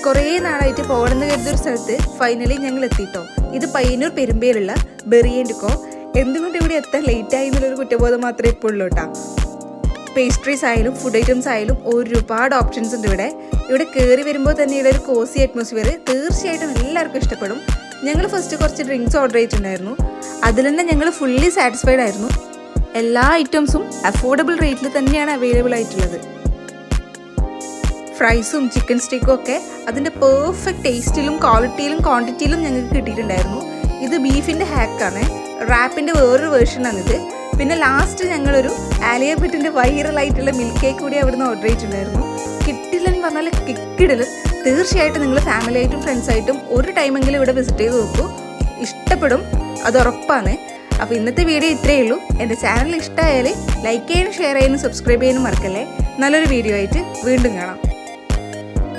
കുറേ നാളായിട്ട് പോകണമെന്ന് കരുതിയൊരു സ്ഥലത്ത് ഫൈനലി ഞങ്ങൾ എത്തിയിട്ടോ. ഇത് പയ്യന്നൂർ പെരുമ്പേലുള്ള ബെറി ആൻഡ് കോ. എന്തുകൊണ്ട് ഇവിടെ എത്താൻ ലേറ്റായി എന്നുള്ളൊരു കുറ്റബോധം മാത്രമേ ഇപ്പോൾ ഉള്ളൂ കേട്ടോ. പേസ്ട്രീസ് ആയാലും ഫുഡ് ഐറ്റംസ് ആയാലും ഒരുപാട് ഓപ്ഷൻസ് ഉണ്ട് ഇവിടെ. ഇവിടെ കയറി വരുമ്പോൾ തന്നെ ഇവിടെ ഒരു കോസി അറ്റ്മോസ്ഫിയർ തീർച്ചയായിട്ടും എല്ലാവർക്കും ഇഷ്ടപ്പെടും. ഞങ്ങൾ ഫസ്റ്റ് കുറച്ച് ഡ്രിങ്ക്സ് ഓർഡർ ചെയ്തിട്ടുണ്ടായിരുന്നു. അതിൽ തന്നെ ഞങ്ങൾ ഫുള്ളി സാറ്റിസ്ഫൈഡ് ആയിരുന്നു. എല്ലാ ഐറ്റംസും അഫോർഡബിൾ റേറ്റിൽ തന്നെയാണ് അവൈലബിൾ ആയിട്ടുള്ളത്. ഫ്രൈസും ചിക്കൻ സ്റ്റിക്കും ഒക്കെ അതിൻ്റെ പെർഫെക്റ്റ് ടേസ്റ്റിലും ക്വാളിറ്റിയിലും ക്വാണ്ടിറ്റിയിലും ഞങ്ങൾക്ക് കിട്ടിയിട്ടുണ്ടായിരുന്നു. ഇത് ബീഫിൻ്റെ ഹാക്കാണ്, റാപ്പിൻ്റെ വേറൊരു വേർഷനാണിത്. പിന്നെ ലാസ്റ്റ് ഞങ്ങളൊരു ആലിയ ഭട്ടിൻ്റെ വൈറലായിട്ടുള്ള മിൽക്ക് കേക്ക് കൂടി അവിടുന്ന് ഓർഡർ ചെയ്തിട്ടുണ്ടായിരുന്നു. കിട്ടില്ലെന്ന് പറഞ്ഞാൽ കിക്കിടലും. തീർച്ചയായിട്ടും നിങ്ങൾ ഫാമിലിയായിട്ടും ഫ്രണ്ട്സായിട്ടും ഒരു ടൈമെങ്കിലും ഇവിടെ വിസിറ്റ് ചെയ്ത് നോക്കൂ, ഇഷ്ടപ്പെടും, അത് ഉറപ്പാണ്. അപ്പോൾ ഇന്നത്തെ വീഡിയോ ഇത്രയേ ഉള്ളൂ. എൻ്റെ ചാനൽ ഇഷ്ടമായാൽ ലൈക്ക് ചെയ്യാനും ഷെയർ ചെയ്യാനും സബ്സ്ക്രൈബ് ചെയ്യാനും മറക്കല്ലേ. നല്ലൊരു വീഡിയോ ആയിട്ട് വീണ്ടും കാണാം.